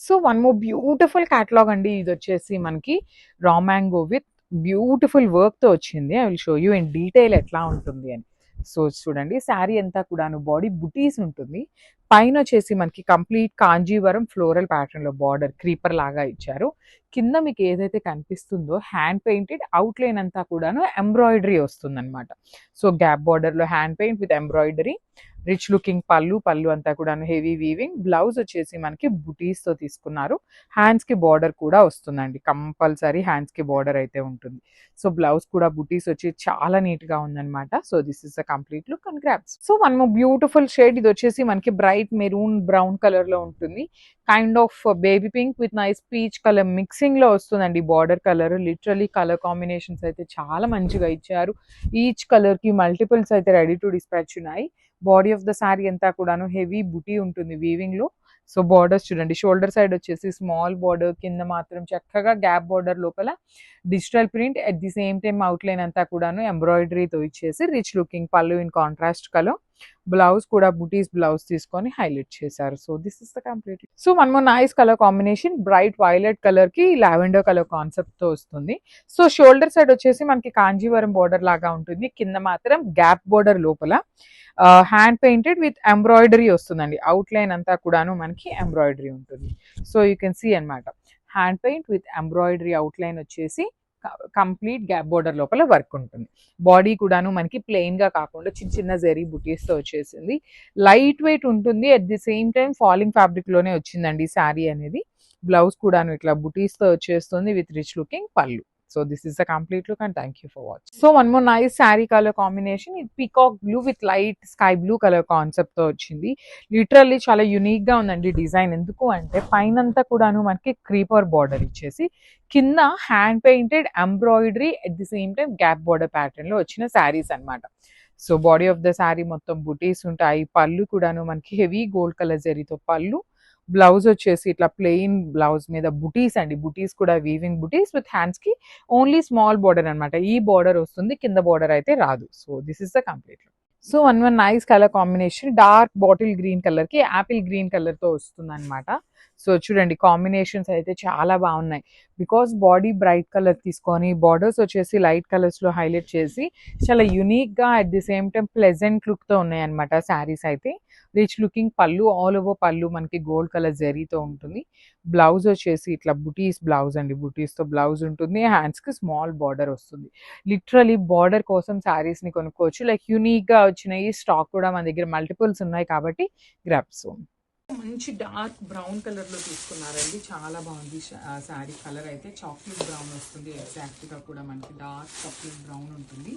So one more beautiful catalogue అండి. ఇది వచ్చేసి మనకి raw mango with beautiful work తో వచ్చింది. I will show you in detail ఎట్లా ఉంటుంది అని. సో చూడండి, శారీ అంతా కూడాను బాడీ బుటీస్ ఉంటుంది. పైన వచ్చేసి మనకి కంప్లీట్ కాంజీవరం ఫ్లోరల్ ప్యాటర్న్ లో బార్డర్ క్రీపర్ లాగా ఇచ్చారు. కింద మీకు ఏదైతే కనిపిస్తుందో హ్యాండ్ పెయింటెడ్ అవుట్ లైన్ అంతా కూడాను ఎంబ్రాయిడరీ వస్తుంది అనమాట. సో గ్యాప్ బార్డర్ లో hand paint with embroidery, rich looking పళ్ళు అంతా కూడాను హెవీ వీవింగ్. బ్లౌజ్ వచ్చేసి మనకి బుటీస్ తో తీసుకున్నారు. హ్యాండ్స్ కి బార్డర్ కూడా వస్తుందండి, కంపల్సరీ హ్యాండ్స్ కి బార్డర్ అయితే ఉంటుంది. సో బ్లౌజ్ కూడా బుటీస్ వచ్చి చాలా నీట్ గా ఉందన్నమాట. So this is the complete look and grasp. So one more beautiful shade, ఇది వచ్చేసి మనకి బ్రైట్ మెరూన్ బ్రౌన్ కలర్ లో ఉంటుంది. Kind of baby pink with nice peach colour mixing లో వస్తుందండి border colour. Literally colour combinations అయితే చాలా మంచిగా ఇచ్చారు. ఈచ్ కలర్ కి మల్టిపుల్స్ అయితే రెడీ టు డిస్పాచ్ ఉన్నాయి. బాడీ ఆఫ్ ద శారీ అంతా కూడాను హెవీ బుటీ ఉంటుంది వీవింగ్ లో. సో బార్డర్స్ చూడండి, షోల్డర్ సైడ్ వచ్చేసి స్మాల్ బార్డర్, కింద మాత్రం చక్కగా గ్యాప్ బార్డర్, లోపల digital print, at the same time out line అంతా కూడాను ఎంబ్రాయిడరీతో ఇచ్చేసి రిచ్ లుకింగ్ పళ్ళు ఇన్ కాంట్రాస్ట్ కలర్. బ్లౌజ్ కూడా బుటీస్ బ్లౌజ్ తీసుకొని హైలైట్ చేశారు. So this is the complete. So one more nice colour combination, bright violet colour కి lavender colour concept తో వస్తుంది. సో షోల్డర్ సైడ్ వచ్చేసి మనకి కాంజీవరం బార్డర్ లాగా ఉంటుంది. కింద మాత్రం గ్యాప్ బార్డర్, లోపల హ్యాండ్ పెయింటెడ్ విత్ ఎంబ్రాయిడరీ వస్తుందండి. అవుట్ లైన్ అంతా కూడాను మనకి ఎంబ్రాయిడరీ ఉంటుంది. సో యూ కెన్ సీ అనమాట, hand paint with embroidery out line వచ్చేసి కంప్లీట్ గ్యాప్ బోర్డర్ లోపల వర్క్ ఉంటుంది. బాడీ కూడాను మనకి ప్లెయిన్ గా కాకుండా చిన్న చిన్న జెరీ బుటీస్ తో వచ్చేసింది. లైట్ వెయిట్ ఉంటుంది, at the same time falling fabric లోనే వచ్చిందండి శారీ అనేది. బ్లౌజ్ కూడాను ఇట్లా బుటీస్ తో వచ్చేస్తుంది విత్ రిచ్ లుకింగ్ పళ్ళు. So this is the complete look and thank you for watch. So one more nice sari colour combination, ఇది peacock blue with light sky blue colour concept తో వచ్చింది. లిటరల్లీ చాలా యూనిక్ గా ఉందండి డిజైన్. ఎందుకు అంటే పైనంతా కూడాను మనకి క్రీపర్ బార్డర్ ఇచ్చేసి కింద hand painted embroidery, at the same time gap border pattern లో వచ్చిన శారీస్ అనమాట. So body of the sari మొత్తం బుటీస్ ఉంటాయి. పళ్ళు కూడాను మనకి హెవీ గోల్డ్ కలర్ జరీతో పళ్ళు. బ్లౌజ్ వచ్చేసి ఇట్లా ప్లెయిన్ బ్లౌజ్ మీద బుటీస్ అండి, బుటీస్ కూడా వీవింగ్ బుటీస్ విత్ హ్యాండ్స్ కి ఓన్లీ స్మాల్ బార్డర్ అనమాట. ఈ బార్డర్ వస్తుంది, కింద బార్డర్ అయితే రాదు. So this is the complete. So one nice colour combination, dark bottle green colour కి యాపిల్ గ్రీన్ కలర్ తో వస్తుంది అనమాట. సో చూడండి, కాంబినేషన్స్ అయితే చాలా బాగున్నాయి. బికాస్ బాడీ బ్రైట్ కలర్ తీసుకొని బార్డర్స్ వచ్చేసి లైట్ కలర్స్ లో హైలైట్ చేసి చాలా యునిక్ గా at the same time pleasant look తో ఉన్నాయి అనమాట శారీస్ అయితే. Rich looking pallu, all over పళ్ళు మనకి గోల్డ్ కలర్ జరీతో ఉంటుంది. బ్లౌజ్ వచ్చేసి ఇట్లా బుటీస్ బ్లౌజ్ అండి, బుటీస్ తో బ్లౌజ్ ఉంటుంది. హ్యాండ్స్ కి స్మాల్ బార్డర్ వస్తుంది. లిటరలీ బార్డర్ కోసం శారీస్ ని కొనుక్కోవచ్చు. లైక్ యూనిక్ గా వచ్చినాయి, స్టాక్ కూడా మన దగ్గర మల్టిపుల్స్ ఉన్నాయి కాబట్టి గ్రాప్స్. మంచి డార్క్ బ్రౌన్ కలర్ లో తీసుకున్నారండి, చాలా బాగుంది శారీ కలర్ అయితే. చాక్లెట్ బ్రౌన్ వస్తుంది, ఎగ్జాక్ట్ గా కూడా మనకి డార్క్ చాక్లెట్ బ్రౌన్ ఉంటుంది.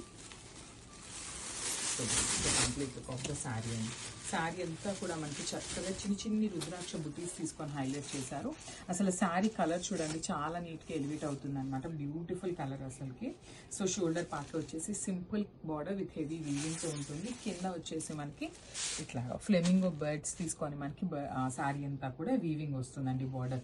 Complete look of the sari అండి. శారీ అంతా కూడా మనకి చక్కగా చిన్ని రుద్రాక్ష బుటీస్ తీసుకొని హైలైట్ చేశారు. అసలు శారీ కలర్ చూడండి, చాలా నీట్గా ఎలివేట్ అవుతుంది అనమాట. బ్యూటిఫుల్ కలర్ అసలుకి. సో షోల్డర్ పార్ట్లో వచ్చేసి సింపుల్ బార్డర్ విత్ హెవీ వీవింగ్తో ఉంటుంది. కింద వచ్చేసి మనకి ఇట్లా ఫ్లెమింగో బర్డ్స్ తీసుకొని మనకి శారీ అంతా కూడా వీవింగ్ వస్తుందండి బార్డర్.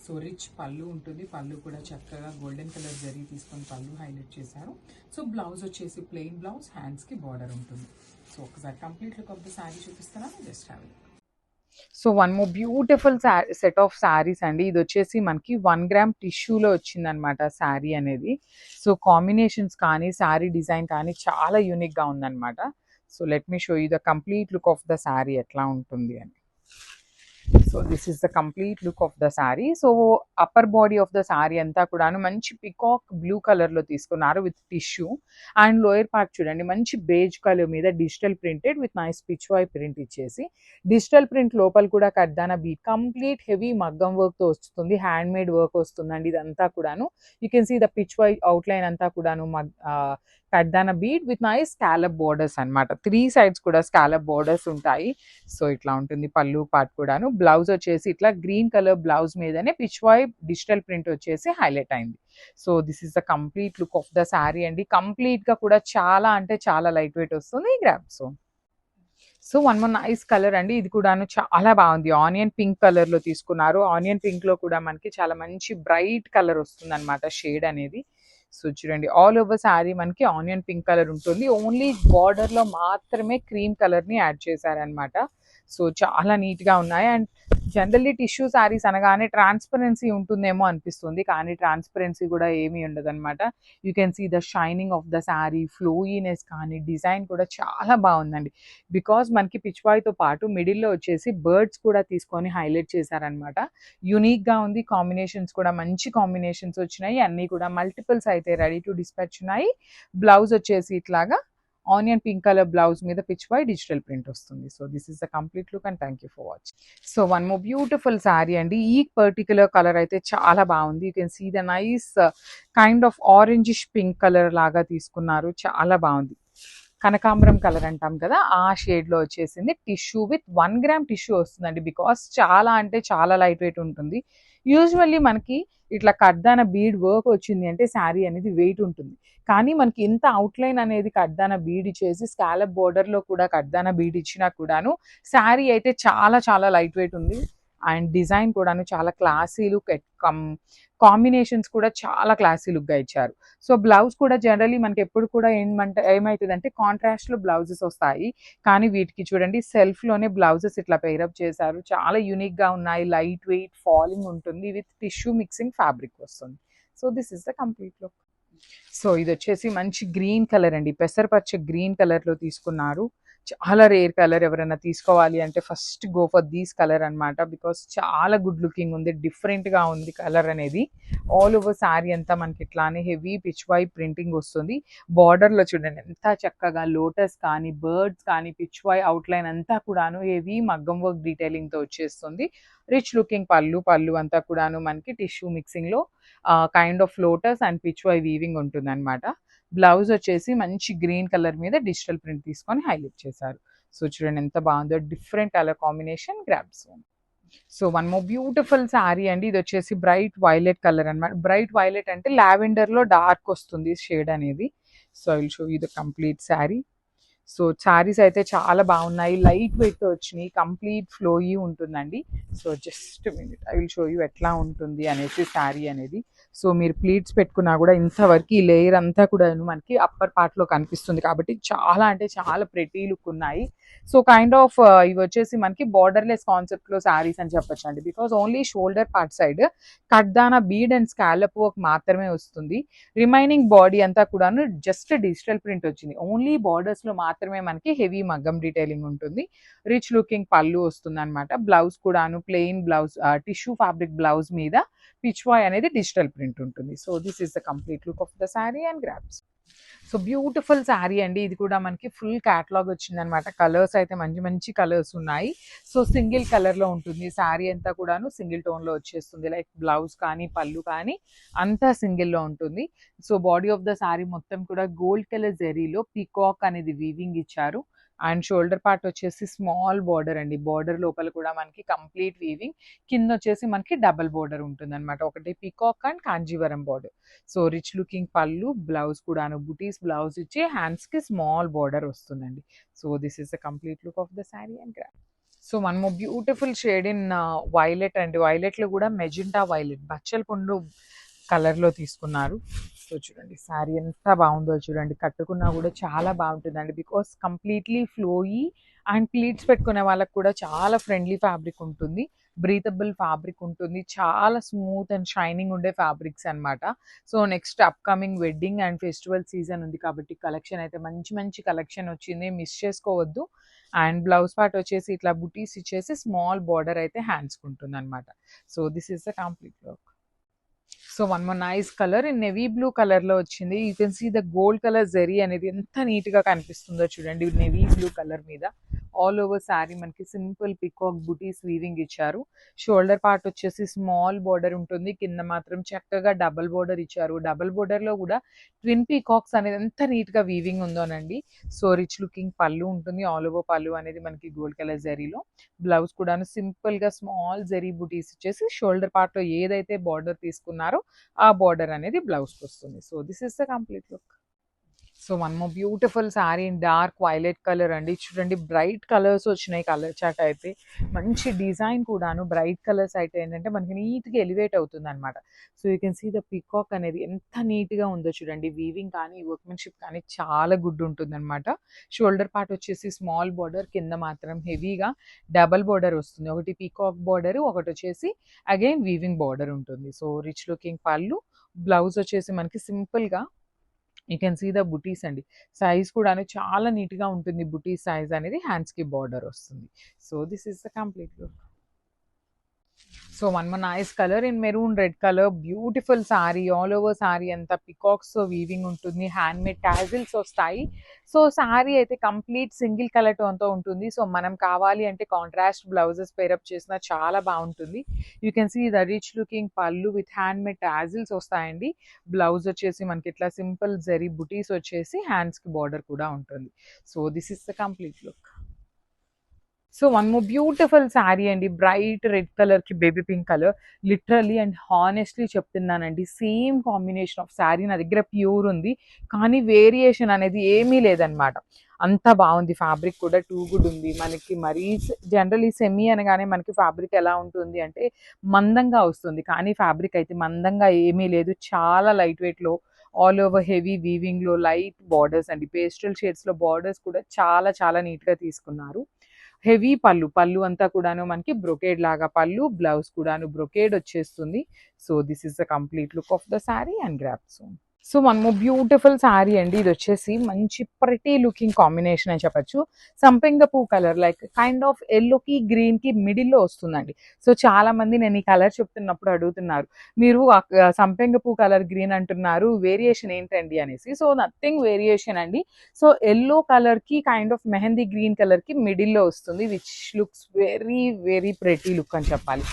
సో రిచ్ పళ్ళు ఉంటుంది, పళ్ళు కూడా చక్కగా గోల్డెన్ కలర్ జరీ తీసుకొని పళ్ళు హైలైట్ చేశారు. సో బ్లౌజ్ వచ్చేసి ప్లెయిన్ బ్లౌజ్, హ్యాండ్స్కి బార్డర్ ఉంటుంది. సో ఒకసారి complete look of the sari చూపిస్తారా, just have it. So one more beautiful set of saris అండి. ఇది వచ్చేసి మనకి 1 గ్రామ్ టిష్యూలో వచ్చింది అనమాట శారీ అనేది. సో కాంబినేషన్స్ కానీ శారీ డిజైన్ కానీ చాలా యూనిక్గా ఉందన్నమాట. So let me show you the complete look of the sari ఎట్లా ఉంటుంది అని. So this is the complete look of the sari. So upper body of the sari అంతా కూడాను మంచి పికాక్ బ్లూ కలర్ లో తీసుకున్నారు with tissue. And lower part చూడండి, మంచి బేజ్ కలర్ మీద digital printed with nice Pichwai print ఇచ్చేసి, డిజిటల్ ప్రింట్ లోపల కూడా కడ్దానా బీట్, కంప్లీట్ హెవీ మగ్గం వర్క్ తో వస్తుంది, హ్యాండ్ మేడ్ వర్క్ వస్తుందండి ఇదంతా కూడాను. You can see the pichwai outline అంతా కూడాను కడ్దానా bead with nice scallop borders అనమాట. 3 sides కూడా స్కాలప్ బోర్డర్స్ ఉంటాయి. సో ఇట్లా ఉంటుంది పళ్ళు పార్ట్ కూడాను. బ్లౌజ్ వచ్చేసి ఇట్లా గ్రీన్ కలర్ బ్లౌజ్ మీదనే పిచ్ వై డిజిటల్ ప్రింట్ వచ్చేసి హైలైట్ అయింది. So this is the complete look of the sari అండి. కంప్లీట్ గా కూడా చాలా అంటే చాలా లైట్ వెయిట్ వస్తుంది ఈ grab. So one more nice colour అండి, ఇది కూడాను చాలా బాగుంది. ఆనియన్ పింక్ కలర్ లో తీసుకున్నారు. ఆనియన్ పింక్ లో కూడా మనకి చాలా మంచి బ్రైట్ కలర్ వస్తుంది అనమాట, షేడ్ అనేది. సో చూడండి, ఆల్ ఓవర్ శారీ మనకి ఆనియన్ పింక్ కలర్ ఉంటుంది. ఓన్లీ బార్డర్ లో మాత్రమే క్రీమ్ కలర్ ని యాడ్ చేశారనమాట. సో చాలా నీట్ గా ఉన్నాయి. అండ్ జనరల్లీ టిష్యూ శారీస్ అనగానే ట్రాన్స్పరెన్సీ ఉంటుందేమో అనిపిస్తుంది, కానీ ట్రాన్స్పరెన్సీ కూడా ఏమీ ఉండదన్నమాట. You can see the shining of the sari, flowiness కానీ డిజైన్ కూడా చాలా బాగుందండి. బికాజ్ మనకి పిచ్వాయ్తో పాటు మిడిల్లో వచ్చేసి బర్డ్స్ కూడా తీసుకొని హైలైట్ చేశారనమాట. యూనిక్గా ఉంది, కాంబినేషన్స్ కూడా మంచి కాంబినేషన్స్ వచ్చినాయి, అన్నీ కూడా మల్టిపుల్స్ అయితే రెడీ టు డిస్పాచ్ ఉన్నాయి. బ్లౌజ్ వచ్చేసి ఇట్లాగా ఆనియన్ పింక్ కలర్ బ్లౌజ్ మీద పిచ్వాయ్ డిజిటల్ ప్రింట్ వస్తుంది. So this is the complete look and thank you for watching. So one more beautiful sari అండి. ఈ పర్టికులర్ కలర్ అయితే చాలా బాగుంది. You can see the nice kind of orangish pink colour లాగా తీసుకున్నారు, చాలా బాగుంది. కనకాంబరం కలర్ అంటాం కదా, ఆ షేడ్లో వచ్చేసింది. టిష్యూ విత్ 1 గ్రామ్ టిష్యూ వస్తుందండి, బికాస్ చాలా అంటే చాలా లైట్ వెయిట్ ఉంటుంది. యూజువల్లీ మనకి ఇట్లా కడ్దాన బీడ్ వర్క్ వచ్చింది అంటే శారీ అనేది వెయిట్ ఉంటుంది, కానీ మనకి ఇంత అవుట్లైన్ అనేది కడ్దాన బీడ్ ఇచ్చేసి స్కాలప్ బోర్డర్లో కూడా కడ్దాన బీడ్ ఇచ్చినా కూడాను శారీ అయితే చాలా చాలా లైట్ వెయిట్ ఉంది. అండ్ డిజైన్ కూడాను చాలా క్లాసీ లుక్, కాంబినేషన్స్ కూడా చాలా క్లాసీ లుక్గా ఇచ్చారు. సో బ్లౌజ్ కూడా జనరల్లీ మనకి ఎప్పుడు కూడా ఏమవుతుందంటే కాంట్రాస్ట్లో బ్లౌజెస్ వస్తాయి, కానీ వీటికి చూడండి సెల్ఫ్లోనే బ్లౌజెస్ ఇట్లా పేరప్ చేశారు. చాలా యూనిక్గా ఉన్నాయి, లైట్ వెయిట్ ఫాలింగ్ ఉంటుంది, విత్ టిష్యూ మిక్సింగ్ ఫ్యాబ్రిక్ వస్తుంది. So this is the complete look. So ఇది వచ్చేసి మంచి గ్రీన్ కలర్ అండి, పెసరపచ్చ గ్రీన్ కలర్లో తీసుకున్నారు. చాలా రేర్ కలర్, ఎవరైనా తీసుకోవాలి అంటే first go for these colour అనమాట, బికాస్ చాలా గుడ్ లుకింగ్ ఉంది, డిఫరెంట్గా ఉంది కలర్ అనేది. ఆల్ ఓవర్ శారీ అంతా మనకి ఇట్లానే హెవీ పిచ్వాయ్ ప్రింటింగ్ వస్తుంది. బార్డర్లో చూడండి ఎంత చక్కగా లోటస్ కానీ బర్డ్స్ కానీ పిచ్వాయ్ అవుట్లైన్ అంతా కూడాను హెవీ మగ్గం వర్క్ డీటెయిలింగ్తో వచ్చేస్తుంది. రిచ్ లుకింగ్ పళ్ళు అంతా కూడాను మనకి టిష్యూ మిక్సింగ్లో kind of lotus and pichwai weaving ఉంటుంది అనమాట. బ్లౌజ్ వచ్చేసి మంచి గ్రీన్ కలర్ మీద డిజిటల్ ప్రింట్ తీసుకొని హైలైట్ చేశారు. సో చూడండి ఎంత బాగుందో, different colour combination grabs. So one more beautiful sari అండి. ఇది వచ్చేసి బ్రైట్ వైలెట్ కలర్ అనమాట. బ్రైట్ వైలెట్ అంటే లావెండర్లో డార్క్ వస్తుంది షేడ్ అనేది. So I will show you the complete sari. So saris అయితే చాలా బాగున్నాయి, లైట్ వెయిట్తో వచ్చినాయి, కంప్లీట్ ఫ్లోయీ ఉంటుందండి. So just minute I will show you ఎట్లా ఉంటుంది అనేసి శారీ అనేది. సో మీరు ప్లీట్స్ పెట్టుకున్నా కూడా ఇంతవరకు ఈ లేయర్ అంతా కూడా మనకి అప్పర్ పార్ట్లో కనిపిస్తుంది, కాబట్టి చాలా అంటే చాలా ప్రెటీ లుక్ ఉన్నాయి. సో కైండ్ ఆఫ్ ఇవి వచ్చేసి మనకి బార్డర్లెస్ కాన్సెప్ట్లో శారీస్ అని చెప్పొచ్చు అండి, because only shoulder part side కడ్దానా బీడ్ అండ్ స్కాలప్ వర్క్ మాత్రమే వస్తుంది. రిమైనింగ్ బాడీ అంతా కూడాను జస్ట్ డిజిటల్ ప్రింట్ వచ్చింది. ఓన్లీ బార్డర్స్లో మాత్రమే మనకి హెవీ మగ్గం డీటెయిలింగ్ ఉంటుంది. రిచ్ లుకింగ్ పళ్ళు వస్తుంది అనమాట. బ్లౌజ్ కూడాను plain blouse, tissue fabric blouse మీద పిచ్వాయ్ అనేది డిజిటల్ ప్రింట్ ఉంటుంది. So this is the complete look of the sari and grabs. So beautiful sari అండి. ఇది కూడా మనకి ఫుల్ క్యాటలాగ్ వచ్చింది అనమాట. కలర్స్ అయితే మంచి మంచి కలర్స్ ఉన్నాయి. సో సింగిల్ కలర్లో ఉంటుంది శారీ అంతా కూడాను, సింగిల్ టోన్లో వచ్చేస్తుంది. లైక్ బ్లౌజ్ కానీ పళ్ళు కానీ అంతా సింగిల్లో ఉంటుంది. So body of the sari మొత్తం కూడా గోల్డ్ కలర్ జెరీలో పీకాక్ అనేది వీవింగ్ ఇచ్చారు. అండ్ షోల్డర్ పార్ట్ వచ్చేసి స్మాల్ బార్డర్ అండి, బార్డర్ లోపల కూడా మనకి కంప్లీట్ వీవింగ్, కింద వచ్చేసి మనకి డబల్ బార్డర్ ఉంటుంది అనమాట. ఒకటి peacock and Kanjeevaram border. So rich looking పళ్ళు, బ్లౌజ్ కూడాను బుటీస్ బ్లౌజ్ ఇచ్చి హ్యాండ్స్కి స్మాల్ బార్డర్ వస్తుందండి. So this is the complete look of the sari and gram. So one more beautiful shade in violet అండి. వైలెట్లో కూడా మెజెంటా వైలెట్, బచ్చల పండు కలర్లో తీసుకున్నారు. సో చూడండి శారీ ఎంత బాగుందో చూడండి, కట్టుకున్నా కూడా చాలా బాగుంటుందండి, because completely flowy and pleats పెట్టుకునే వాళ్ళకి కూడా చాలా ఫ్రెండ్లీ ఫ్యాబ్రిక్ ఉంటుంది, బ్రీతబుల్ ఫ్యాబ్రిక్ ఉంటుంది, చాలా స్మూత్ అండ్ షైనింగ్ ఉండే ఫ్యాబ్రిక్స్ అనమాట. So next upcoming wedding and festival season ఉంది కాబట్టి కలెక్షన్ అయితే మంచి మంచి కలెక్షన్ వచ్చింది, మిస్ చేసుకోవద్దు. అండ్ బ్లౌజ్ పార్ట్ వచ్చేసి ఇట్లా బుటీస్ ఇచ్చేసి స్మాల్ బార్డర్ అయితే హ్యాండ్స్కి ఉంటుంది అనమాట. So this is the complete look. So one more nice colour in navy blue కలర్లో వచ్చింది. You can see the gold colour zari అనేది ఎంత నీట్గా కనిపిస్తుందో చూడండి నెవీ బ్లూ కలర్ మీద. ఆల్ ఓవర్ శారీ మనకి సింపుల్ పికాక్ బుటీస్ వీవింగ్ ఇచ్చారు. షోల్డర్ పార్ట్ వచ్చేసి స్మాల్ బార్డర్ ఉంటుంది, కింద మాత్రం చక్కగా డబల్ బార్డర్ ఇచ్చారు. డబల్ బార్డర్లో కూడా ట్విన్ పీకాక్స్ అనేది ఎంత నీట్గా weaving ఉందోనండి. So rich looking pallu ఉంటుంది, ఆల్ ఓవర్ పళ్ళు అనేది మనకి గోల్డ్ కలర్ జెరీలో. బ్లౌజ్ కూడా సింపుల్గా స్మాల్ జెరీ బుటీస్ ఇచ్చేసి షోల్డర్ పార్ట్లో ఏదైతే బార్డర్ తీసుకున్నారో ఆ బార్డర్ అనేది బ్లౌజ్కి వస్తుంది. So this is the complete look. So one more beautiful sari in dark violet colour అండి. చూడండి బ్రైట్ కలర్స్ వచ్చినాయి కలర్ చార్ట్ అయితే. మంచి డిజైన్ కూడాను బ్రైట్ కలర్స్ అయితే ఏంటంటే మనకి నీట్‌గా ఎలివేట్ అవుతుందనమాట. So you can see the peacock అనేది ఎంత నీట్‌గా ఉందో చూడండి. వీవింగ్ కానీ, వర్క్‌మెన్‌షిప్ కానీ చాలా గుడ్ ఉంటుందనమాట. షోల్డర్ పార్ట్ వచ్చేసి స్మాల్ బోర్డర్, కింద మాత్రం హెవీగా డబుల్ బోర్డర్ వస్తుంది. ఒకటి పీకాక్ బోర్డర్, ఒకటొచ్చేసి అగైన్ వీవింగ్ బోర్డర్ ఉంటుంది. సో రిచ్ లుకింగ్ పళ్ళు, బ్లౌజ్ వచ్చేసి మనకి సింపుల్‌గా యూ కెన్ సీ ద బుటీస్ అండి. సైజ్ కూడాను చాలా నీట్‌గా ఉంటుంది. బుటీస్ సైజ్ అనేది హ్యాండ్స్‌కి బార్డర్ వస్తుంది. So this is the complete look. So one more nice colour in maroon red colour. Beautiful sorry, all over sorry అంతా పికాక్స్‌తో వీవింగ్ ఉంటుంది. హ్యాండ్‌మేడ్ టాజిల్స్ వస్తాయి. సో సారీ అయితే కంప్లీట్ సింగిల్ కలర్ టోన్‌తో ఉంటుంది. సో మనం కావాలి అంటే కాంట్రాస్ట్ బ్లౌజెస్ పేరప్ చేసినా చాలా బాగుంటుంది. You can see the rich looking పళ్ళు విత్ హ్యాండ్‌మేడ్ టాజిల్స్ వస్తాయండి. బ్లౌజ్ వచ్చేసి మనకి ఇట్లా సింపుల్ జరీ బుటీస్ వచ్చేసి హ్యాండ్స్‌కి బార్డర్ కూడా ఉంటుంది. So this is the complete look. So one more beautiful sari అండి. బ్రైట్ రెడ్ కలర్‌కి baby pink colour. Literally and honestly చెప్తున్నానండి. సేమ్ కాంబినేషన్ ఆఫ్ శారీ నా దగ్గర ప్యూర్ ఉంది. కానీ వేరియేషన్ అనేది ఏమీ లేదనమాట. అంత బాగుంది. ఫ్యాబ్రిక్ కూడా టూ గుడ్ ఉంది. మనకి మరీ జనరల్లీ సెమీ అనగానే మనకి ఫ్యాబ్రిక్ ఎలా ఉంటుంది అంటే మందంగా వస్తుంది. కానీ ఫ్యాబ్రిక్ అయితే మందంగా ఏమీ లేదు. చాలా లైట్ వెయిట్‌లో ఆల్ ఓవర్ హెవీ వీవింగ్‌లో లైట్ బార్డర్స్ అండి. పేస్టల్ షేడ్స్‌లో బార్డర్స్ కూడా చాలా చాలా నీట్‌గా తీసుకున్నారు. హెవీ పళ్ళు, పళ్ళు అంతా కూడాను మనకి బ్రొకేడ్ లాగా పళ్ళు, బ్లౌజ్ కూడాను బ్రొకేడ్ వచ్చేస్తుంది. So this is the complete look of the sari and grab soon. So one more beautiful sari అండి. ఇది వచ్చేసి మంచి ప్రిటీ లుకింగ్ కాంబినేషన్ అని చెప్పొచ్చు. సంపెంగ పువ్వు కలర్ లైక్ కైండ్ ఆఫ్ ఎల్లోకి గ్రీన్‌కి మిడిల్‌లో వస్తుందండి. సో చాలా మంది నేను ఈ కలర్ చెప్తున్నప్పుడు అడుగుతున్నారు. మీరు సంపెంగ పువ్వు కలర్ గ్రీన్ అంటున్నారు. వేరియేషన్ ఏంటండి అనేసి. సో నథింగ్ వేరియేషన్ అండి. సో యెల్లో కలర్‌కి కైండ్ ఆఫ్ మెహందీ గ్రీన్ కలర్‌కి మిడిల్‌లో వస్తుంది. Which looks very very pretty look అని చెప్పాలి.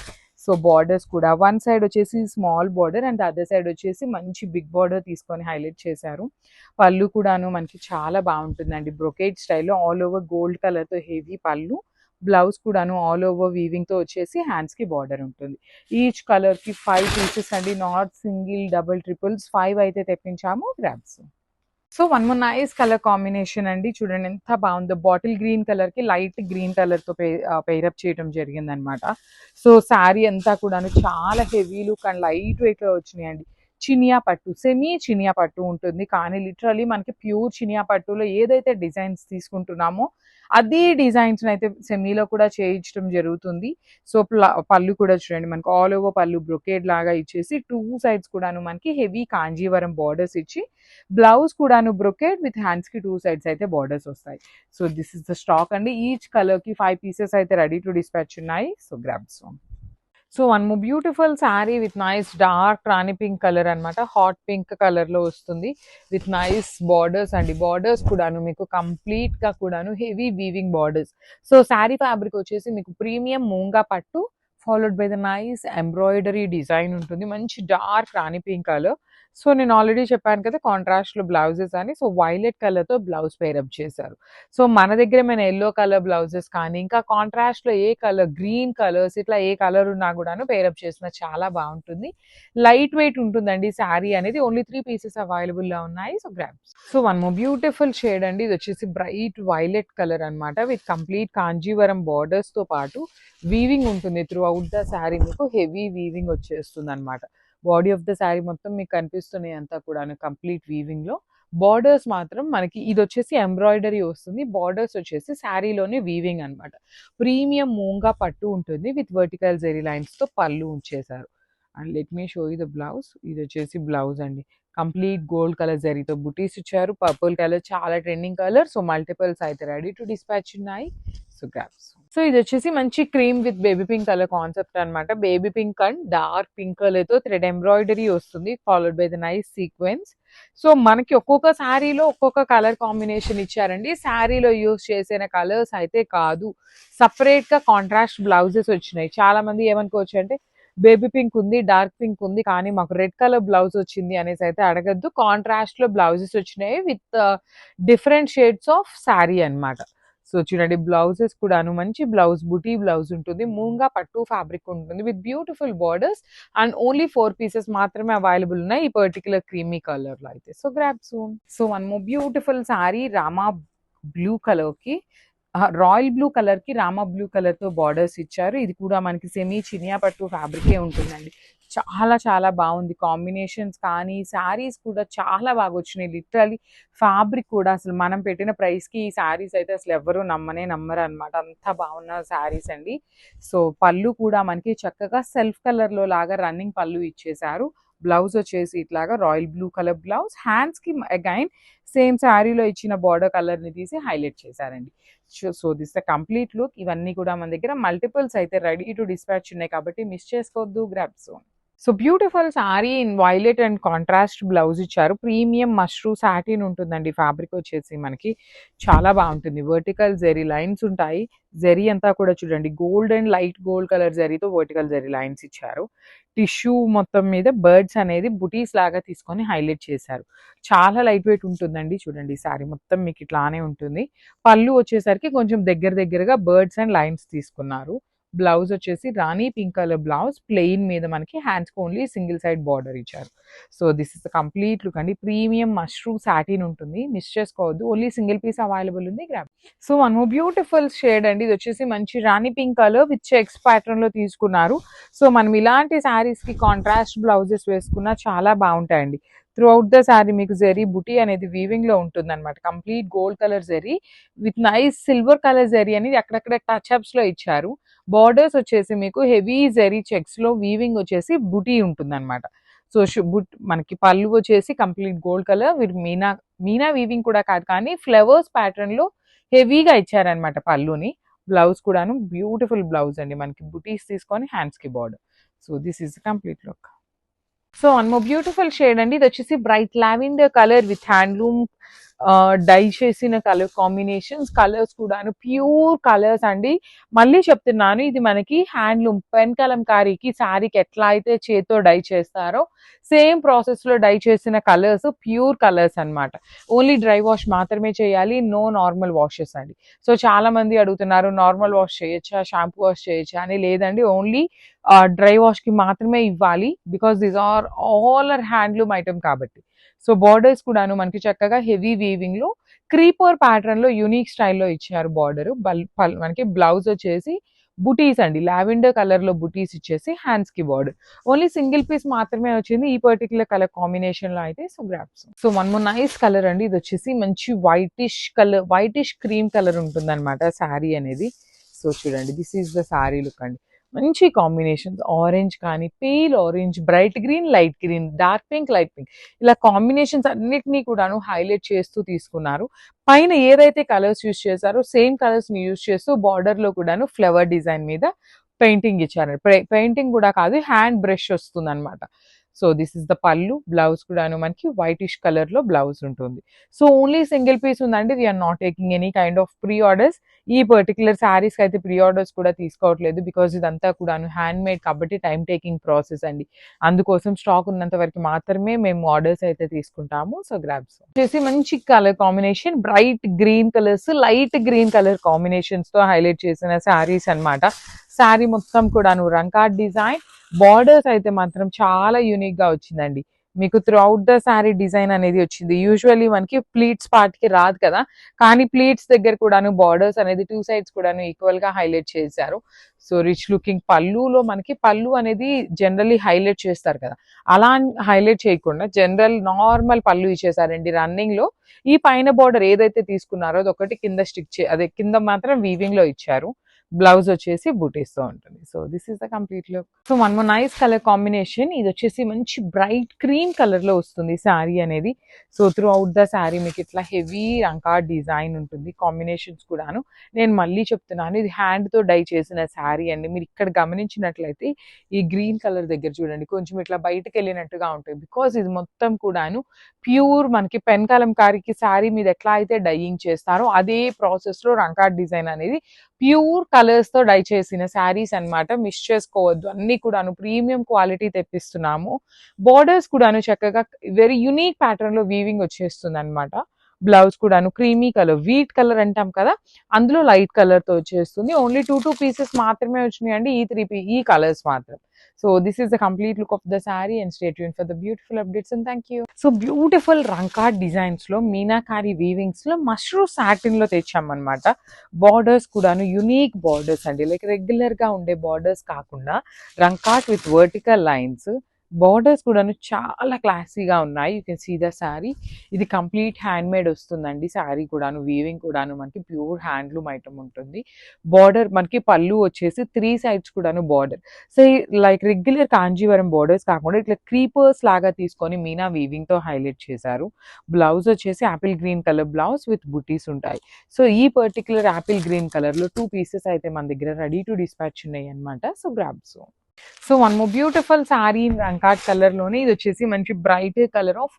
సో బార్డర్స్ కూడా వన్ సైడ్ వచ్చేసి small border and other side వచ్చేసి మంచి బిగ్ బార్డర్ తీసుకొని హైలైట్ చేశారు. పళ్ళు కూడాను మనకి చాలా బాగుంటుందండి. బ్రొకేడ్ స్టైల్‌లో ఆల్ ఓవర్ గోల్డ్ కలర్‌తో హెవీ పళ్ళు. బ్లౌజ్ కూడాను ఆల్ ఓవర్ వీవింగ్‌తో వచ్చేసి హ్యాండ్స్‌కి బార్డర్ ఉంటుంది. ఈచ్ కలర్‌కి 5 పీసెస్ అండి. నాట్ సింగిల్, డబుల్, ట్రిపుల్స్ 5 అయితే తెప్పించాము. Grabs. So one more nice colour combination అండి. చూడండి ఎంత బాగుందో. బాటిల్ గ్రీన్ కలర్‌కి లైట్ గ్రీన్ కలర్‌తో పెయిరప్ చేయడం జరిగిందనమాట. సో శారీ అంతా కూడాను చాలా హెవీ లుక్ అండ్ లైట్ వెయిట్‌లో వచ్చినాయండి. చినియా పట్టు, సెమీ చినియా పట్టు ఉంటుంది. కానీ లిటరల్లీ మనకి ప్యూర్ చినియా పట్టులో ఏదైతే డిజైన్స్ తీసుకుంటున్నామో అదే డిజైన్స్‌నైతే సెమీలో కూడా చేయించడం జరుగుతుంది. సో పళ్ళు కూడా చూడండి మనకి ఆల్ ఓవర్ పళ్ళు బ్రొకేడ్ లాగా ఇచ్చేసి 2 సైడ్స్ కూడాను మనకి హెవీ కాంజీవరం బార్డర్స్ ఇచ్చి బ్లౌజ్ కూడాను బ్రొకేడ్ విత్ హ్యాండ్స్‌కి 2 సైడ్స్ అయితే బార్డర్స్ వస్తాయి. So this is the stock అండి. ఈచ్ కలర్‌కి 5 పీసెస్ అయితే రెడీ టు డిస్పాచ్ ఉన్నాయి. So grab some. So one more beautiful sari with nice dark Rani pink colour అనమాట. హాట్ పింక్ కలర్‌లో వస్తుంది. విత్ నైస్ బార్డర్స్ అండి. బార్డర్స్ కూడాను మీకు కంప్లీట్‌గా కూడాను heavy weaving borders. So sari fabric వచ్చేసి మీకు ప్రీమియం మూంగా పట్టు followed by the nice embroidery design ఉంటుంది. మంచి డార్క్ రాణి పింక్ కలర్. సో నేను ఆల్రెడీ చెప్పాను కదా కాంట్రాస్ట్‌లో బ్లౌజెస్ అని. సో వైలెట్ కలర్‌తో బ్లౌజ్ పెయిరప్ చేశారు. సో మన దగ్గర ఏమైనా యెల్లో కలర్ బ్లౌజెస్ కానీ, ఇంకా కాంట్రాస్ట్‌లో ఏ కలర్ గ్రీన్ కలర్స్ ఇట్లా ఏ కలర్ ఉన్నా కూడాను పెయిరప్ చేసినా చాలా బాగుంటుంది. లైట్ వెయిట్ ఉంటుందండి శారీ అనేది. ఓన్లీ 3 పీసెస్ అవైలబుల్‌లో ఉన్నాయి. So grabs. So one more beautiful shade అండి. ఇది వచ్చేసి బ్రైట్ వైలెట్ కలర్ అనమాట. విత్ కంప్లీట్ కాంజీవరం బార్డర్స్‌తో పాటు వీవింగ్ ఉంటుంది. త్రూ అవుట్ ద శారీ మీకు హెవీ వీవింగ్ వచ్చేస్తుందనమాట. బాడీ ఆఫ్ ద శారీ మొత్తం మీకు కనిపిస్తున్నాయి అంతా కూడాను కంప్లీట్ వీవింగ్‌లో. బార్డర్స్ మాత్రం మనకి ఇదొచ్చేసి ఎంబ్రాయిడరీ వస్తుంది. బార్డర్స్ వచ్చేసి శారీలోనే వీవింగ్ అనమాట. ప్రీమియం మూంగా పట్టు ఉంటుంది. విత్ వర్టికల్ జెరీ లైన్స్‌తో పళ్ళు ఉంచేశారు. And let me show you the blouse. ఇదొచ్చేసి బ్లౌజ్ అండి. కంప్లీట్ గోల్డ్ కలర్ జరీతో బుటీస్ ఇచ్చారు. పర్పుల్ కలర్ చాలా ట్రెండింగ్ కలర్. సో మల్టిపుల్స్ అయితే రెడీ టు డిస్పాచ్ ఉన్నాయి. So grabs. సో ఇది వచ్చేసి మంచి cream with baby pink colour concept అనమాట. Baby pink and dark pink కలర్‌తో థ్రెడ్ ఎంబ్రాయిడరీ వస్తుంది. Followed by the nice sequence. So మనకి ఒక్కొక్క శారీలో ఒక్కొక్క కలర్ కాంబినేషన్ ఇచ్చారండి. శారీలో యూజ్ చేసిన కలర్స్ అయితే కాదు. సెపరేట్‌గా కాంట్రాస్ట్ బ్లౌజెస్ వచ్చినాయి. చాలా మంది ఏమనుకోవచ్చు అంటే బేబీ పింక్ ఉంది, డార్క్ పింక్ ఉంది. కానీ మాకు రెడ్ కలర్ బ్లౌజ్ వచ్చింది అనేసి అయితే అడగద్దు. కాంట్రాస్ట్‌లో బ్లౌజెస్ వచ్చినాయి with different shades of sari అనమాట. సో చూడండి బ్లౌజెస్ కూడాను మంచి బ్లౌజ్ బుటీ బ్లౌజ్ ఉంటుంది, మూంగా పట్టు ఫ్యాబ్రిక్ ఉంటుంది with beautiful borders and only 4 pieces మాత్రమే అవైలబుల్ ఉన్నాయి ఈ పర్టికులర్ క్రీమీ కలర్ లో అయితే. So grab soon. So one more beautiful sorry Rama blue colour కి రాయల్ బ్లూ కలర్ కి రామా బ్లూ కలర్ తో బార్డర్స్ ఇచ్చారు. ఇది కూడా మనకి సెమీ చినియా పట్టు ఫ్యాబ్రికే ఉంటుందండి. చాలా చాలా బాగుంది కాంబినేషన్స్ కానీ శారీస్ కూడా చాలా బాగా వచ్చినాయి. లిటరలీ ఫ్యాబ్రిక్ కూడా అసలు మనం పెట్టిన ప్రైస్ కి ఈ శారీస్ అయితే అసలు ఎవరు నమ్మరు అనమాట, అంత బాగున్న శారీస్ అండి. సో పళ్ళు కూడా మనకి చక్కగా సెల్ఫ్ కలర్ లో లాగా రన్నింగ్ పళ్ళు ఇచ్చేసారు. బ్లౌజ్ వచ్చేసి ఇట్లాగా royal blue colour blouse, hands కి అగైన్ సేమ్ శారీలో ఇచ్చిన బార్డర్ కలర్ ని తీసి హైలైట్ చేశారండి. So this the complete look. ఇవన్నీ కూడా మన దగ్గర మల్టిపుల్స్ అయితే రెడీ టు డిస్పాచ్ ఉన్నాయి కాబట్టి మిస్ చేసుకోవద్దు. Grab son. So beautiful sorry in violet and contrast blouse ఇచ్చారు. ప్రీమియం మష్రూ సాటిన్ ఉంటుందండి ఫ్యాబ్రిక్ వచ్చేసి మనకి చాలా బాగుంటుంది. వర్టికల్ జెరీ లైన్స్ ఉంటాయి. జెరీ అంతా కూడా చూడండి gold and light gold colour జెరీతో వర్టికల్ జెరీ లైన్స్ ఇచ్చారు. టిష్యూ మొత్తం మీద బర్డ్స్ అనేది బుటీస్ లాగా తీసుకొని హైలైట్ చేశారు. చాలా లైట్ వెయిట్ ఉంటుందండి. చూడండి సారీ మొత్తం మీకు ఇట్లానే ఉంటుంది. పళ్ళు వచ్చేసరికి కొంచెం దగ్గరగా బర్డ్స్ అండ్ లైన్స్ తీసుకున్నారు. బ్లౌజ్ వచ్చేసి rani pink colour blouse, plain మీద మనకి hands only single side border ఇచ్చారు. So this is the complete look అండి. ప్రీమియం మష్రూ సాటిన్ ఉంటుంది, మిస్ చేసుకోవద్దు. ఓన్లీ సింగిల్ పీస్ అవైలబుల్ ఉంది. Grab. So one beautiful shade అండి. ఇది వచ్చేసి మంచి rani pink colour with checks pattern లో తీసుకున్నారు. సో మనం ఇలాంటి శారీస్ కి కాంట్రాస్ట్ బ్లౌజెస్ వేసుకున్నా చాలా బాగుంటాయండి. త్రూ అవుట్ ద శారీ మీకు జెరీ బుటీ అనేది వీవింగ్ లో ఉంటుంది అనమాట. Complete gold colour zari with nice silver colour zari అనేది అక్కడక్కడ టచ్ అప్స్ లో ఇచ్చారు. బార్డర్స్ వచ్చేసి మీకు హెవీ జెరీ చెక్స్ లో వీవింగ్ వచ్చేసి బుటీ ఉంటుంది అనమాట. సో మనకి పళ్ళు వచ్చేసి complete gold colour with meena weaving కూడా కాదు కానీ ఫ్లవర్స్ ప్యాటర్న్ లో హెవీగా ఇచ్చారనమాట పళ్ళుని. బ్లౌజ్ కూడాను బ్యూటిఫుల్ బ్లౌజ్ అండి, మనకి బుటీస్ తీసుకొని హ్యాండ్స్ కి border. So this is complete look. So one more beautiful shade అండి. ఇది వచ్చేసి bright lavender colour with handloom dye చేసిన కలర్ కాంబినేషన్స్. కలర్స్ కూడాను ప్యూర్ కలర్స్ అండి. మళ్ళీ చెప్తున్నాను, ఇది మనకి హ్యాండ్లూమ్ పెన్ కలంకారీకి శారీకి ఎట్లా అయితే చేత్తో డై చేస్తారో సేమ్ ప్రాసెస్ లో డై చేసిన కలర్స్, ప్యూర్ కలర్స్ అన్నమాట. ఓన్లీ డ్రై వాష్ మాత్రమే చేయాలి, నో నార్మల్ వాషెస్ అండి. సో చాలా మంది అడుగుతున్నారు నార్మల్ వాష్ చేయొచ్చా, షాంపూ వాష్ చేయొచ్చా అని. లేదండి, ఓన్లీ డ్రై వాష్ కి మాత్రమే ఇవ్వాలి, because these are all are handloom item కాబట్టి. సో బార్డర్స్ కూడాను మనకి చక్కగా హెవీ వీవింగ్ లో క్రీపర్ ప్యాటర్న్ లో యూనిక్ స్టైల్లో ఇచ్చారు బార్డర్. మనకి బ్లౌజ్ వచ్చేసి బుటీస్ అండి, లావెండర్ కలర్ లో బుటీస్ ఇచ్చేసి హ్యాండ్స్ కి బార్డర్. ఓన్లీ సింగిల్ పీస్ మాత్రమే వచ్చింది ఈ పర్టికులర్ కలర్ కాంబినేషన్ లో అయితే. So grasp. So one more nice colour అండి. ఇది వచ్చేసి మంచి whitish colour, whitish cream colour ఉంటుంది అనమాట శారీ అనేది. సో చూడండి this is the sari look అండి. మంచి కాంబినేషన్స్, ఆరెంజ్ కానీ, pale orange, bright green, light green, dark pink, light pink, ఇలా కాంబినేషన్స్ అన్నిటినీ కూడాను హైలైట్ చేస్తూ తీసుకున్నారు. పైన ఏదైతే కలర్స్ యూజ్ చేశారో సేమ్ కలర్స్ ని యూజ్ చేస్తూ బార్డర్ లో కూడాను ఫ్లవర్ డిజైన్ మీద పెయింటింగ్ ఇచ్చారు. పెయింటింగ్ కూడా కాదు, హ్యాండ్ బ్రష్ వస్తుంది అనమాట. So this is the pallu. Blouse కూడాను మనకి వైటిష్ కలర్ లో బ్లౌజ్ ఉంటుంది. సో ఓన్లీ సింగిల్ పీస్ ఉందండి. We are not taking any kind of pre orders. ఈ పర్టికులర్ శారీస్ అయితే ప్రీ ఆర్డర్స్ కూడా తీసుకోవట్లేదు, బికాజ్ ఇదంతా కూడాను హ్యాండ్ మేడ్ కాబట్టి టైం టేకింగ్ ప్రాసెస్ అండి. అందుకోసం స్టాక్ ఉన్నంత వరకు మాత్రమే మేము ఆర్డర్స్ అయితే తీసుకుంటాము. సో గ్రాబ్స్ వచ్చేసి మంచి colour combination, bright green colours, light green colour combinations తో హైలైట్ చేసిన శారీస్ అన్నమాట. శారీ మొత్తం కూడాను రంకాట్ డిజైన్, బార్డర్స్ అయితే మాత్రం చాలా యూనిక్ గా వచ్చిందండి. మీకు through out the sari design అనేది వచ్చింది. యూజువల్లీ మనకి ప్లీట్స్ పార్ట్ కి రాదు కదా, కానీ ప్లీట్స్ దగ్గర కూడాను బార్డర్స్ అనేది టూ సైడ్స్ కూడాను ఈక్వల్ గా హైలైట్ చేశారు. సో రిచ్ లుకింగ్ పళ్ళులో మనకి పళ్ళు అనేది జనరల్లీ హైలైట్ చేస్తారు కదా, అలా హైలైట్ చేయకుండా జనరల్ నార్మల్ పళ్ళు ఇచ్చేసారండి రన్నింగ్ లో. ఈ పైన బార్డర్ ఏదైతే తీసుకున్నారో అది ఒకటి కింద అదే కింద మాత్రం వీవింగ్ లో ఇచ్చారు. బ్లౌజ్ వచ్చేసి బూటీస్ తో ఉంటుంది. So this is the complete look. So one more nice colour combination. ఇది వచ్చేసి మంచి బ్రైట్ క్రీమ్ కలర్ లో వస్తుంది శారీ అనేది. So through out the sari మీకు ఇట్లా హెవీ రంకా డిజైన్ ఉంటుంది. కాంబినేషన్స్ కూడాను నేను మళ్ళీ చెప్తున్నాను, ఇది హ్యాండ్ తో డై చేసిన శారీ అండి. మీరు ఇక్కడ గమనించినట్లయితే ఈ గ్రీన్ కలర్ దగ్గర చూడండి కొంచెం ఇట్లా బయటకు వెళ్ళినట్టుగా ఉంటుంది, బికాస్ ఇది మొత్తం కూడాను ప్యూర్ మనకి పెన్ కలంకారీకి శారీ మీద ఎట్లా అయితే డైయింగ్ చేస్తారో అదే ప్రాసెస్ లో రంకా డిజైన్ అనేది ప్యూర్ కలర్స్ తో డై చేసిన శారీస్ అన్నమాట. మిస్ చేసుకోవద్దు, అన్ని కూడాను ప్రీమియం క్వాలిటీ తెప్పిస్తున్నాము. బార్డర్స్ కూడాను చక్కగా వెరీ యూనిక్ ప్యాటర్న్ లో వీవింగ్ వచ్చేస్తుంది అనమాట. బ్లౌజ్ కూడాను క్రీమీ కలర్, వీట్ కలర్ అంటాం కదా, అందులో లైట్ కలర్ తో వచ్చేస్తుంది. ఓన్లీ టూ పీసెస్ మాత్రమే వచ్చినాయండి, ఈ కలర్స్ మాత్రం. So this is the complete look of the sari and stay tune for the beautiful updates and thank you. So beautiful rangkat designs లో మీనాకారి వీవింగ్స్ లో మష్రూ సాటిన్ లో తెచ్చామన్నమాట. బార్డర్స్ కూడాను యునీక్ బార్డర్స్ అండి, లైక్ రెగ్యులర్ గా ఉండే బార్డర్స్ కాకుండా rangkat with vertical lines. Borders కూడాను చాలా క్లాసీగా ఉన్నాయి. You can see the sari. ఇది కంప్లీట్ హ్యాండ్ మేడ్ వస్తుందండి. శారీ కూడాను వీవింగ్ కూడాను మనకి ప్యూర్ హ్యాండ్లూమ్ ఐటమ్ ఉంటుంది. బార్డర్ మనకి పళ్ళు వచ్చేసి 3 సైడ్స్ కూడాను border. So like regular Kanjeevaram borders కాకుండా ఇట్లా క్రీపర్స్ లాగా తీసుకొని మీనా వీవింగ్ తో హైలైట్ చేశారు. బ్లౌజ్ వచ్చేసి Apple green colour blouse with బుటీస్ ఉంటాయి. సో ఈ పర్టికులర్ యాపిల్ గ్రీన్ కలర్ లో 2 పీసెస్ అయితే మన దగ్గర రెడీ టు డిస్పాచ్ ఉన్నాయి అనమాట. So grabs. So one more beautiful sari in rangkat colour లోనే. ఇది వచ్చేసి మంచి bright colour of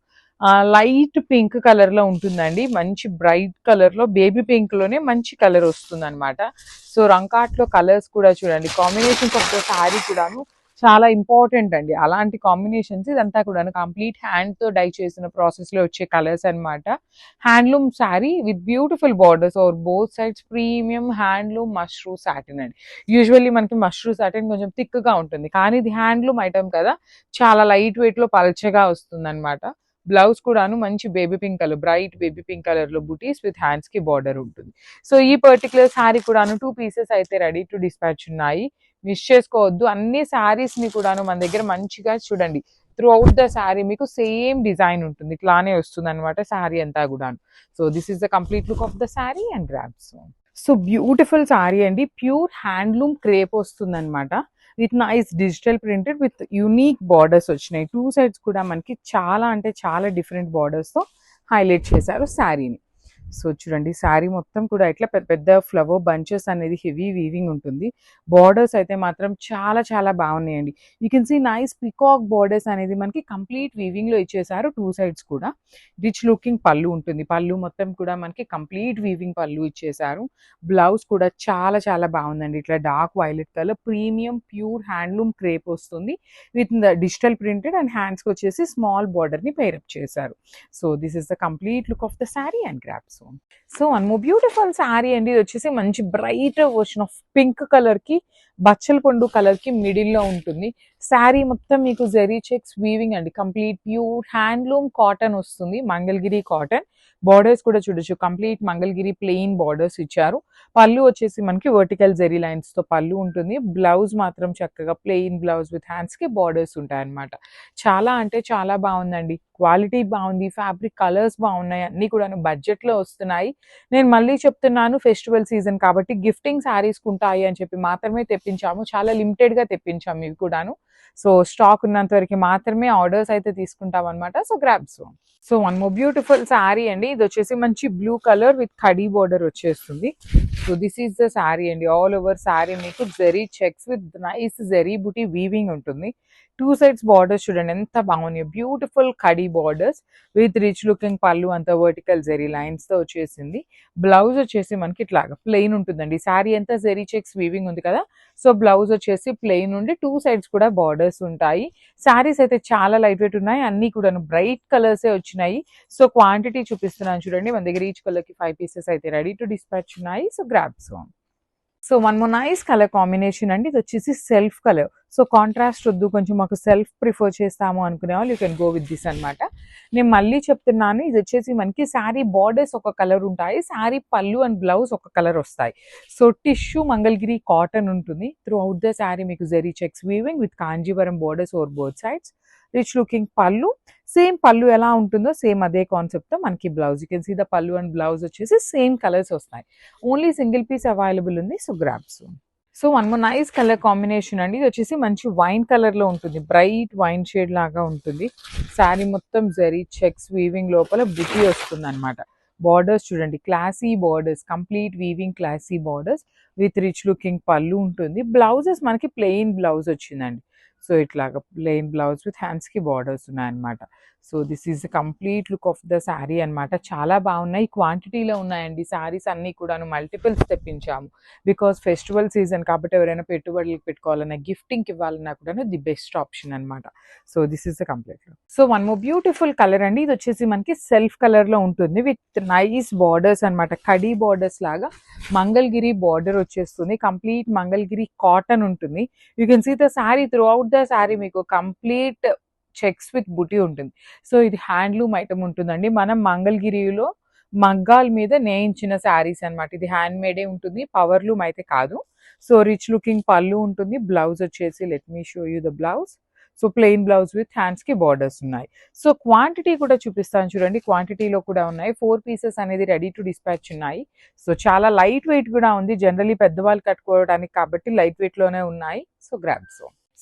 light pink colour లో ఉంటుందండి. మంచి బ్రైట్ కలర్ లో, బేబీ పింక్ లోనే మంచి కలర్ వస్తుంది అనమాట. సో రంకాట్ లో కలర్స్ కూడా చూడండి, కాంబినేషన్స్ ఆఫ్ ద శారీ కూడాను చాలా ఇంపార్టెంట్ అండి. అలాంటి కాంబినేషన్స్ ఇదంతా కూడా కంప్లీట్ హ్యాండ్ తో డై చేసిన ప్రాసెస్ లో వచ్చే కలర్స్ అనమాట. Handloom sari with beautiful borders are both sides premium handloom mashru satin అండి. యూజువల్లీ మనకి మష్రూ సాటిన్ కొంచెం థిక్ గా ఉంటుంది, కానీ ఇది హ్యాండ్లూమ్ ఐటమ్ కదా, చాలా లైట్ వెయిట్ లో పల్చగా వస్తుంది అనమాట. బ్లౌజ్ కూడాను మంచి baby pink colour, bright baby pink colour లో బుటీస్ విత్ హ్యాండ్స్ కి బార్డర్ ఉంటుంది. సో ఈ పర్టికులర్ శారీ కూడాను 2 పీసెస్ అయితే రెడీ టు డిస్పాచ్ ఉన్నాయి. మిస్ చేసుకోవద్దు. అన్ని శారీస్ ని కూడాను మన దగ్గర మంచిగా చూడండి, త్రూ అవుట్ ద శారీ మీకు సేమ్ డిజైన్ ఉంటుంది, ఇట్లానే వస్తుంది అనమాట శారీ అంతా కూడా. So this is the complete look of the sari and grabs. So beautiful sari అండి, ప్యూర్ హ్యాండ్లూమ్ క్రేప్ వస్తుంది అనమాట, with nice digital printed with unique borders వచ్చినాయి. 2 సైడ్స్ కూడా మనకి చాలా అంటే చాలా డిఫరెంట్ బార్డర్స్ తో హైలైట్ చేశారు శారీని. సో చూడండి, శారీ మొత్తం కూడా ఇట్లా పెద్ద పెద్ద ఫ్లవర్ బంచెస్ అనేది హెవీ వీవింగ్ ఉంటుంది. బార్డర్స్ అయితే మాత్రం చాలా చాలా బాగున్నాయండి. You can see nice peacock borders అనేది మనకి కంప్లీట్ వీవింగ్ లో ఇచ్చేసారు. 2 సైడ్స్ కూడా రిచ్ లుకింగ్ పళ్ళు ఉంటుంది. పళ్ళు మొత్తం కూడా మనకి కంప్లీట్ వీవింగ్ పళ్ళు ఇచ్చేసారు. బ్లౌజ్ కూడా చాలా చాలా బాగుందండి, ఇట్లా dark violet colour premium pure handloom crepe వస్తుంది విత్ డిజిటల్ ప్రింటెడ్ అండ్ హ్యాండ్స్కి వచ్చేసి స్మాల్ బార్డర్ ని పేరప్ చేశారు. So this is the complete look of the sari and grabs. So one more beautiful sari అండి. ఇది వచ్చేసి మంచి bright version of pink colour కి బచ్చల పండు కలర్ కి మిడిల్ లో ఉంటుంది. శారీ మొత్తం మీకు జెరీ చెక్స్ వీవింగ్ అండి, కంప్లీట్ ప్యూర్ హ్యాండ్లూమ్ కాటన్ వస్తుంది, మంగళగిరి కాటన్. బార్డర్స్ కూడా చూడొచ్చు, కంప్లీట్ మంగళగిరి ప్లెయిన్ బార్డర్స్ ఇచ్చారు. పళ్ళు వచ్చేసి మనకి వర్టికల్ జెరీ లైన్స్ తో పళ్ళు ఉంటుంది. బ్లౌజ్ మాత్రం చక్కగా ప్లెయిన్ బ్లౌజ్ విత్ హ్యాండ్స్ కి బార్డర్స్ ఉంటాయి అనమాట. చాలా అంటే చాలా బాగుందండి, క్వాలిటీ బాగుంది, ఫ్యాబ్రిక్ కలర్స్ బాగున్నాయి, అన్ని కూడా బడ్జెట్ లో వస్తున్నాయి. నేను మళ్ళీ చెప్తున్నాను, ఫెస్టివల్ సీజన్ కాబట్టి గిఫ్టింగ్ శారీస్ ఉంటాయి అని చెప్పి మాత్రమే తెప్పించాము, చాలా లిమిటెడ్ గా తెప్పించాము ఇవి కూడాను. సో స్టాక్ ఉన్నంత వరకు మాత్రమే ఆర్డర్స్ అయితే తీసుకుంటాం అనమాట. So grabs. So one more beautiful sari అండి. ఇది వచ్చేసి మంచి బ్లూ కలర్ విత్ ఖడీ బార్డర్ వచ్చేస్తుంది. So this is the sari అండి. ఆల్ ఓవర్ శారీ మీకు zari checks with nice zari buti weaving ఉంటుంది. 2 సైడ్స్ బార్డర్స్ చూడండి ఎంత బాగున్నాయి, బ్యూటిఫుల్ ఖడీ బార్డర్స్ విత్ రిచ్ లుకింగ్ పళ్ళు అంతా వర్టికల్ జెరీ లైన్స్ తో వచ్చేసింది. బ్లౌజ్ వచ్చేసి మనకి ఇట్లాగా ప్లెయిన్ ఉంటుందండి. శారీ అంతా జెరీ చెక్స్ వీవింగ్ ఉంది కదా, సో బ్లౌజ్ వచ్చేసి ప్లెయిన్ ఉండి 2 సైడ్స్ కూడా బార్డర్స్ ఉంటాయి. శారీస్ అయితే చాలా లైట్ వెయిట్ ఉన్నాయి, అన్ని కూడా బ్రైట్ కలర్సే వచ్చినాయి. సో క్వాంటిటీ చూపిస్తున్నాను చూడండి, మన దగ్గర ఈచ్ కలర్ కి 5 పీసెస్ అయితే రెడీ టు డిస్పాచ్ ఉన్నాయి. So grabs. So one more nice colour combination అండి. ఇది వచ్చేసి సెల్ఫ్ కలర్. సో కాంట్రాస్ట్ వద్దు, కొంచెం మాకు సెల్ఫ్ ప్రిఫర్ చేస్తాము అనుకునే వాళ్ళు you can go with this అనమాట. నేను మళ్ళీ చెప్తున్నాను, ఇది వచ్చేసి మనకి శారీ బార్డర్స్ ఒక కలర్ ఉంటాయి, శారీ పళ్ళు అండ్ బ్లౌజ్ ఒక కలర్ వస్తాయి. సో టిష్యూ మంగళగిరి కాటన్ ఉంటుంది. త్రూ అవుట్ ద శారీ మీకు zari checks weaving with Kanjeevaram borders over both sides. Rich looking pallu, same pallu ఎలా ఉంటుందో సేమ్ అదే కాన్సెప్ట్ తో మనకి blouse. You can see the pallu and blouse వచ్చేసి సేమ్ కలర్స్ వస్తాయి. ఓన్లీ సింగిల్ పీస్ అవైలబుల్ ఉంది. So grabs. So one more nice colour combination అండి. ఇది వచ్చేసి మంచి వైన్ కలర్ లో ఉంటుంది, బ్రైట్ వైన్ షేడ్ లాగా ఉంటుంది. శారీ మొత్తం జెరీ చెక్స్ వీవింగ్ లోపల బుటీ వస్తుంది అనమాట. బార్డర్స్ చూడండి, classy borders, complete weaving classy borders with rich looking pallu ఉంటుంది. బ్లౌజెస్ మనకి ప్లెయిన్ బ్లౌజ్ వచ్చిందండి. సో ఇట్లాగా ప్లెయిన్ బ్లౌజ్ విత్ హ్యాండ్స్కి బార్డర్స్ ఉన్నాయన్నమాట. So this is the complete look of the sari అనమాట. చాలా బాగున్నాయి, క్వాంటిటీలో ఉన్నాయండి శారీస్ అన్నీ కూడాను. మల్టిపుల్స్ తెప్పించాము బికాస్ ఫెస్టివల్ సీజన్ కాబట్టి ఎవరైనా పెట్టుబడులకు పెట్టుకోవాలన్నా గిఫ్టింగ్కి ఇవ్వాలన్నా కూడా ది బెస్ట్ ఆప్షన్ అనమాట. So this is the complete look. So one more beautiful colour అండి. ఇది వచ్చేసి మనకి సెల్ఫ్ కలర్లో ఉంటుంది విత్ నైస్ బార్డర్స్ అనమాట. కడీ బార్డర్స్ లాగా మంగళగిరి బార్డర్ వచ్చేస్తుంది. కంప్లీట్ మంగళగిరి కాటన్ ఉంటుంది. You can see the sari throughout the sari మీకు కంప్లీట్ చెక్స్ విత్ బుటీ ఉంటుంది. సో ఇది హ్యాండ్లూమ్ ఐటమ్ ఉంటుందండి. మనం మంగళగిరిలో మగ్గాల మీద నేయించిన శారీస్ అనమాట. ఇది హ్యాండ్ మేడే ఉంటుంది, పవర్లూమ్ అయితే కాదు. సో రిచ్ లుకింగ్ పళ్ళు ఉంటుంది. బ్లౌజ్ వచ్చేసి let me show you the blouse. So plain blouse with హ్యాండ్స్కి బార్డర్స్ ఉన్నాయి. సో క్వాంటిటీ కూడా చూపిస్తాను చూడండి. క్వాంటిటీలో కూడా ఉన్నాయి. 4 పీసెస్ అనేది రెడీ టు డిస్పాచ్ ఉన్నాయి. సో చాలా లైట్ వెయిట్ కూడా ఉంది. జనరలీ పెద్దవాళ్ళు కట్టుకోవడానికి కాబట్టి లైట్ వెయిట్లోనే ఉన్నాయి. So grab.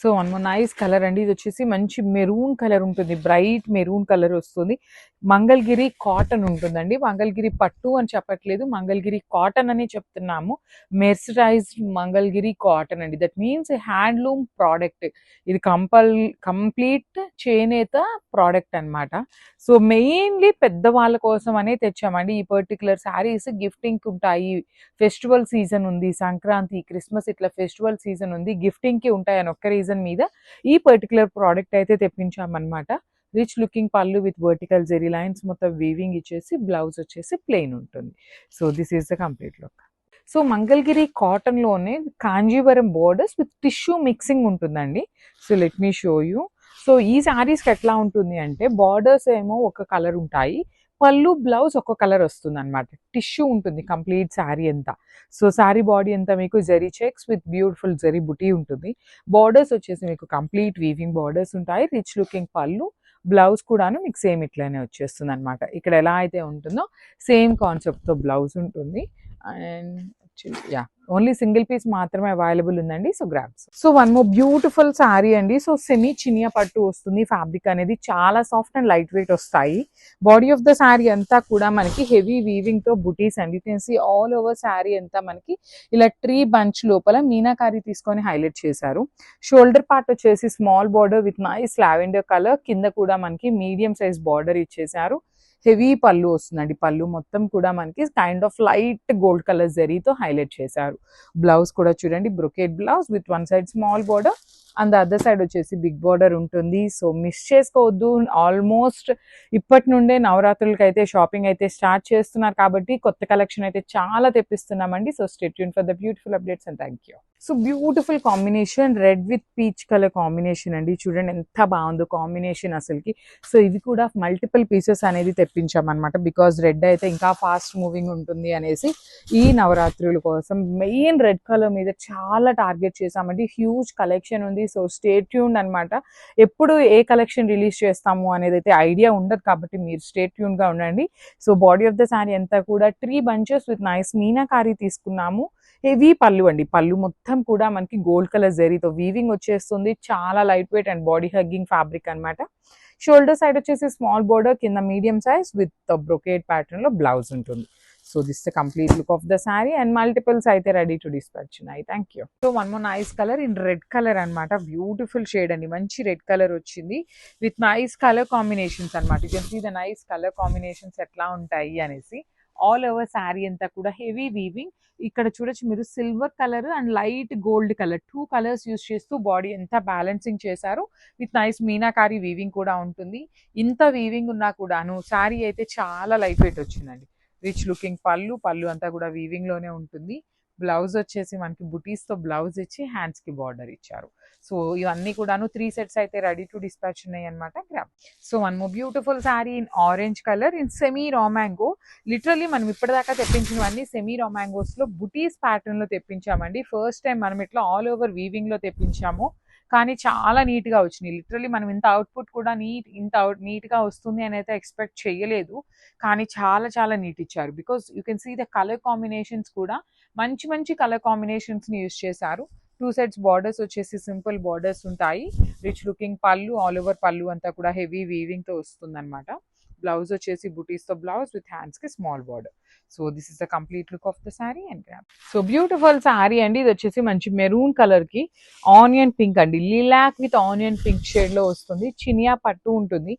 So one more nice colour అండి. ఇది వచ్చేసి మంచి మెరూన్ కలర్ ఉంటుంది, బ్రైట్ మెరూన్ కలర్ వస్తుంది. మంగళగిరి కాటన్ ఉంటుందండి. మంగళగిరి పట్టు అని చెప్పట్లేదు, మంగళగిరి కాటన్ అని చెప్తున్నాము. మెర్సరైజ్డ్ మంగళగిరి కాటన్ అండి. That means handloom product. ఇది కంప్లీట్ చేనేత ప్రోడక్ట్ అనమాట. సో మెయిన్లీ పెద్దవాళ్ళ కోసం అనే తెచ్చామండి. ఈ పర్టికులర్ శారీస్ గిఫ్టింగ్కి ఉంటాయి. ఫెస్టివల్ సీజన్ ఉంది, సంక్రాంతి, క్రిస్మస్ ఇట్లా ఫెస్టివల్ సీజన్ ఉంది, గిఫ్టింగ్కి ఉంటాయి అని ఒక్క రీజన్ మీద ఈ పర్టికులర్ ప్రోడక్ట్ అయితే తెప్పించామన్నమాట. రిచ్ లుకింగ్ పళ్ళు విత్ వర్టికల్ జెరీ లైన్స్, మొత్తం వీవింగ్ ఇచ్చేసి బ్లౌజ్ వచ్చేసి ప్లెయిన్ ఉంటుంది. So this is the complete look. So Mangalagiri కాటన్లోనే Kanjeevaram borders with tissue mixing ఉంటుందండి. So let me show you. So ఈ శారీస్కి ఎట్లా ఉంటుంది అంటే బార్డర్స్ ఏమో ఒక కలర్ ఉంటాయి, పళ్ళు బ్లౌజ్ ఒక కలర్ వస్తుంది అనమాట. టిష్యూ ఉంటుంది కంప్లీట్ శారీ అంతా. సో శారీ బాడీ అంతా మీకు zari checks with beautiful zari బుటీ ఉంటుంది. బార్డర్స్ వచ్చేసి మీకు కంప్లీట్ వీవింగ్ బార్డర్స్ ఉంటాయి. రిచ్ లుకింగ్ పళ్ళు, బ్లౌజ్ కూడాను మీకు సేమ్ ఇట్లానే వచ్చేస్తుంది అనమాట. ఇక్కడ ఎలా అయితే ఉంటుందో సేమ్ కాన్సెప్ట్తో బ్లౌజ్ ఉంటుంది. And yeah only single piece మాత్రమే అవైలబుల్ ఉందండి. So grabs. So one more beautiful sari అండి. సో సెమీ చినియా పట్టు వస్తుంది. ఫ్యాబ్రిక్ అనేది చాలా సాఫ్ట్ అండ్ లైట్ వెయిట్ వస్తాయి. బాడీ ఆఫ్ ద శారీ అంతా కూడా మనకి హెవీ వీవింగ్ తో బుటీస్ అండి. You can see all over sari అంతా మనకి ఇలా ట్రీ బంచ్ లోపల మీనాకారి తీసుకొని హైలైట్ చేశారు. షోల్డర్ పార్ట్ వచ్చేసి small border with nice lavender colour, కింద కూడా మనకి మీడియం సైజ్ బార్డర్ ఇచ్చేసారు. హెవీ పళ్ళు వస్తుందండి. పళ్ళు మొత్తం కూడా మనకి kind of light gold colour జరీతో హైలైట్ చేశారు. బ్లౌజ్ కూడా చూడండి, brocade blouse with one side small border and other side వచ్చేసి బిగ్ బార్డర్ ఉంటుంది. సో మిస్ చేసుకోవద్దు. ఆల్మోస్ట్ ఇప్పటి నుండే నవరాత్రులకి అయితే షాపింగ్ అయితే స్టార్ట్ చేస్తున్నారు కాబట్టి కొత్త కలెక్షన్ అయితే చాలా తెప్పిస్తున్నామండి. So stay tune for the beautiful updates and thank you. So beautiful combination, red with peach colour combination అండి. చూడండి ఎంత బాగుందో కాంబినేషన్ అసలుకి. సో ఇవి కూడా మల్టిపుల్ పీసెస్ అనేది తెప్పించామన్నమాట. బికాజ్ రెడ్ అయితే ఇంకా ఫాస్ట్ మూవింగ్ ఉంటుంది అనేసి ఈ నవరాత్రుల కోసం మెయిన్ రెడ్ కలర్ మీద చాలా టార్గెట్ చేసామండి. హ్యూజ్ కలెక్షన్ ఉంది. సో స్టే ట్యూన్ అనమాట. ఎప్పుడు ఏ కలెక్షన్ రిలీజ్ చేస్తాము అనేది అయితే ఐడియా ఉండదు కాబట్టి మీరు స్టే ట్యూన్ గా ఉండండి. So body of the sari అంతా కూడా 3 బంచెస్ విత్ నైస్ మీనాకారి తీసుకున్నాము. హెవీ పళ్ళు అండి. పళ్ళు మొత్తం కూడా మనకి గోల్డ్ కలర్ జరీతో వీవింగ్ వచ్చేస్తుంది. చాలా light weight and body hugging fabric అనమాట. షోల్డర్ సైడ్ వచ్చేసి స్మాల్ బార్డర్, కింద medium size with brocade pattern లో బ్లౌజ్ ఉంటుంది. So this the complete look of the sari and multiples అయితే రెడీ టు డిస్పాచ్ ఉన్నాయి. Thank you. So one more nice colour in red colour అనమాట. Beautiful shade అండి. మంచి red colour వచ్చింది with nice colour combinations అనమాట. You can see the nice colour combinations ఎట్లా ఉంటాయి అనేసి. ఆల్ ఓవర్ శారీ అంతా కూడా హెవీ వీవింగ్. ఇక్కడ చూడొచ్చు మీరు silver colour and light gold colour 2 colours use చేస్తూ బాడీ ఎంత బ్యాలెన్సింగ్ చేశారు. విత్ నైస్ మీనాకారి వీవింగ్ కూడా ఉంటుంది. ఇంత వీవింగ్ ఉన్నా కూడాను శారీ అయితే చాలా లైట్ వెయిట్ వచ్చిందండి. రిచ్ లుకింగ్ పళ్ళు, పళ్ళు అంతా కూడా వీవింగ్ లోనే ఉంటుంది. బ్లౌజ్ వచ్చేసి మనకి బుటీస్ తో బ్లౌజ్ ఇచ్చి హ్యాండ్స్ కి బార్డర్ ఇచ్చారు. సో ఇవన్నీ కూడాను 3 సెట్స్ అయితే రెడీ టు డిస్పాచ్ ఉన్నాయి అనమాట. Gram. So one more beautiful sari in orange colour in semi raw mango. Literally మనం ఇప్పటిదాకా తెప్పించినవన్నీ సెమీ రా మ్యాంగోస్ లో బుటీస్ ప్యాటర్న్ లో తెప్పించామండి. ఫస్ట్ టైం మనం ఇట్లా ఆల్ ఓవర్ వీవింగ్ లో తెప్పించాము. కానీ చాలా నీట్గా వచ్చినాయి. లిటరలీ మనం ఇంత అవుట్పుట్ కూడా నీట్గా వస్తుంది అని అయితే ఎక్స్పెక్ట్ చేయలేదు. కానీ చాలా చాలా నీట్ ఇచ్చారు. Because you can see the colour combinations కూడా మంచి మంచి కలర్ కాంబినేషన్స్ని యూస్ చేశారు. 2 సెట్స్ బార్డర్స్ వచ్చేసి సింపుల్ బార్డర్స్ ఉంటాయి. Rich looking pallu, all over pallu అంతా కూడా హెవీ వీవింగ్తో వస్తుంది అనమాట. బ్లౌజ్ వచ్చేసి బుటీస్ తో బ్లౌజ్ విత్ హ్యాండ్స్ కి small border. So this is the complete look of the sari and gram. So beautiful sari అండి. ఇది వచ్చేసి మంచి మెరూన్ కలర్ కి ఆనియన్ పింక్ అండి, lilac with onion pink shade లో వస్తుంది. చినియా పట్టు ఉంటుంది.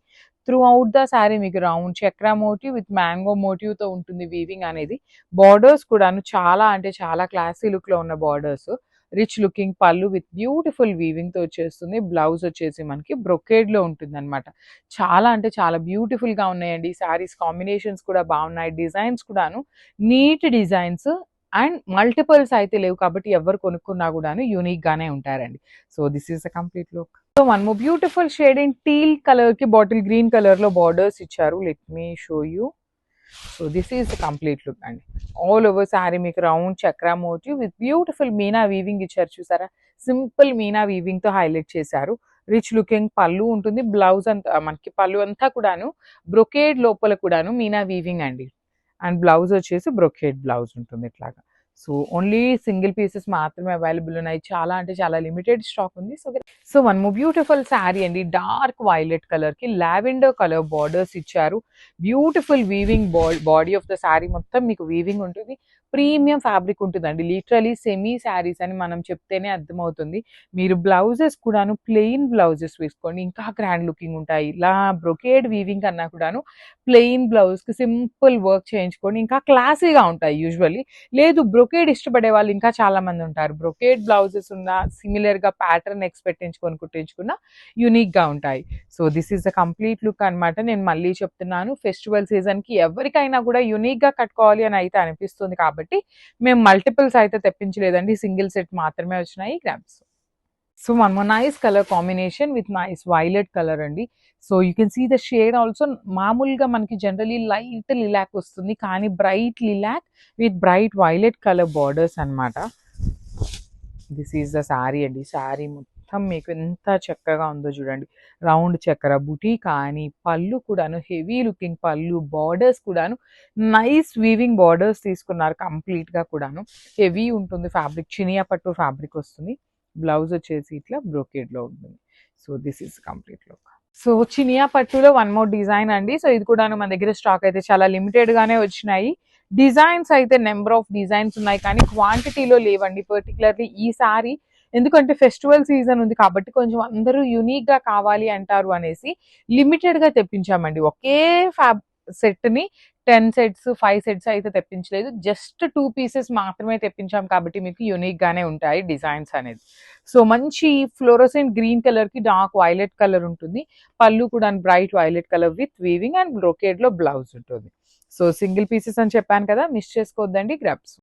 త్రూ అవుట్ ద శారీ మీకు round chakra motif with mango motif తో ఉంటుంది వీవింగ్ అనేది. బార్డర్స్ కూడాను చాలా అంటే చాలా క్లాసీ లుక్ లో ఉన్న బార్డర్స్. రిచ్ లుకింగ్ పళ్ళు విత్ బ్యూటిఫుల్ వీవింగ్ తో వచ్చేస్తుంది. బ్లౌజ్ వచ్చేసి మనకి బ్రొకేడ్ లో ఉంటుంది అనమాట. చాలా అంటే చాలా బ్యూటిఫుల్ గా ఉన్నాయండి. శారీస్ కాంబినేషన్స్ కూడా బాగున్నాయి. డిజైన్స్ కూడాను నీట్ డిజైన్స్ అండ్ మల్టిపుల్స్ అయితే లేవు కాబట్టి ఎవరు కొనుక్కున్నా కూడాను యూనిక్ గానే ఉంటారండి. So this is the complete look. So one more beautiful shade in teal colour కి బాటిల్ గ్రీన్ కలర్ లో బార్డర్స్ ఇచ్చారు. Let me show you. So this is the complete look అండి. ఆల్ ఓవర్ శారీ మీకు round chakra motif with beautiful meena weaving ఇచ్చారు. చూసారా, simple meena weaving తో highlight చేశారు. Rich looking pallu ఉంటుంది. బ్లౌజ్ అంతా మనకి పళ్ళు అంతా కూడాను బ్రొకేడ్ లోపల కూడాను మీనా వీవింగ్ అండి. అండ్ బ్లౌజ్ వచ్చేసి బ్రొకేడ్ బ్లౌజ్ ఉంటుంది ఇట్లాగా. సో ఓన్లీ సింగిల్ పీసెస్ మాత్రమే అవైలబుల్ ఉన్నాయి. చాలా అంటే చాలా లిమిటెడ్ స్టాక్ ఉంది. So one more beautiful sari అండి. డార్క్ వైలెట్ కలర్ కి లావెండర్ కలర్ బార్డర్స్ ఇచ్చారు. Beautiful weaving body of the sari మొత్తం మీకు వీవింగ్ ఉంటుంది. ప్రీమియం ఫ్యాబ్రిక్ ఉంటుందండి. లిటరలీ సెమీ శారీస్ అని మనం చెప్తేనే అర్థమవుతుంది. మీరు బ్లౌజెస్ కూడాను ప్లెయిన్ బ్లౌజెస్ వేసుకోండి, ఇంకా గ్రాండ్ లుకింగ్ ఉంటాయి. ఇలా బ్రొకేడ్ వీవింగ్ కన్నా కూడాను ప్లెయిన్ బ్లౌజ్ కి సింపుల్ వర్క్ చేయించుకోండి, ఇంకా క్లాసీగా ఉంటాయి. యూజువల్లీ లేదు బ్రొకేడ్ ఇష్టపడే వాళ్ళు ఇంకా చాలా మంది ఉంటారు. బ్రొకేడ్ బ్లౌజెస్ ఉన్న సిమిలర్ గా ప్యాటర్న్ పెట్టించుకొని కుట్టించుకున్న యూనిక్ గా ఉంటాయి. So this is the complete look అనమాట. నేను మళ్ళీ చెప్తున్నాను, ఫెస్టివల్ సీజన్ కి ఎవరికైనా కూడా యూనిక్ గా కట్టుకోవాలి అని అయితే అనిపిస్తుంది కాబట్టి మేము మల్టిపుల్స్ అయితే తెప్పించలేదండి, సింగిల్ సెట్ మాత్రమే వచ్చినాయి గ్రామ్స్. So one more nice colour combination with nice violet colour అండి. So you can see the shade also. మామూలుగా మనకి జనరలీ లైట్ లిలాక్ వస్తుంది, కానీ bright lilac with bright violet colour borders అనమాట. దిస్ ఈజ్ ద శారీ అండి. శారీ మొత్తం మీకు ఎంత చక్కగా ఉందో చూడండి. రౌండ్ చక్కెర బుటీ కానీ పళ్ళు కూడాను హెవీ లుకింగ్ పళ్ళు, బార్డర్స్ కూడాను నైస్ వీవింగ్ బార్డర్స్ తీసుకున్నారు. కంప్లీట్ గా కూడాను హెవీ ఉంటుంది ఫ్యాబ్రిక్. చినియా పట్టు ఫ్యాబ్రిక్ వస్తుంది. బ్లౌజ్ వచ్చేసి ఇట్లా బ్రోకేడ్ లో ఉంటుంది. So this is complete look. So Chiniya పట్టులో వన్ మోర్ డిజైన్ అండి. సో ఇది కూడా మన దగ్గర స్టాక్ అయితే చాలా లిమిటెడ్ గానే వచ్చినాయి. డిజైన్స్ అయితే నెంబర్ ఆఫ్ డిజైన్స్ ఉన్నాయి, కానీ క్వాంటిటీలో లేవండి. పర్టికులర్లీ ఈ సారీ ఎందుకంటే ఫెస్టివల్ సీజన్ ఉంది కాబట్టి కొంచెం అందరూ యూనిక్ గా కావాలి అంటారు అనేసి లిమిటెడ్ గా తెప్పించామండి. ఒకే సెట్ ని 10 సెట్స్ 5 సెట్స్ అయితే తెప్పించలేదు. జస్ట్ 2 పీసెస్ మాత్రమే తెప్పించాం కాబట్టి మీకు యూనిక్ గానే ఉంటాయి డిజైన్స్ అనేది. సో మంచి ఫ్లోరోసెంట్ గ్రీన్ కలర్ కి డార్క్ వైలెట్ కలర్ ఉంటుంది. పళ్ళు కూడా bright violet colour with weaving and brocade లో బ్లౌజ్ ఉంటుంది. సో సింగిల్ పీసెస్ అని చెప్పాను కదా, మిస్ చేసుకోవద్దండి గ్రాబ్స్.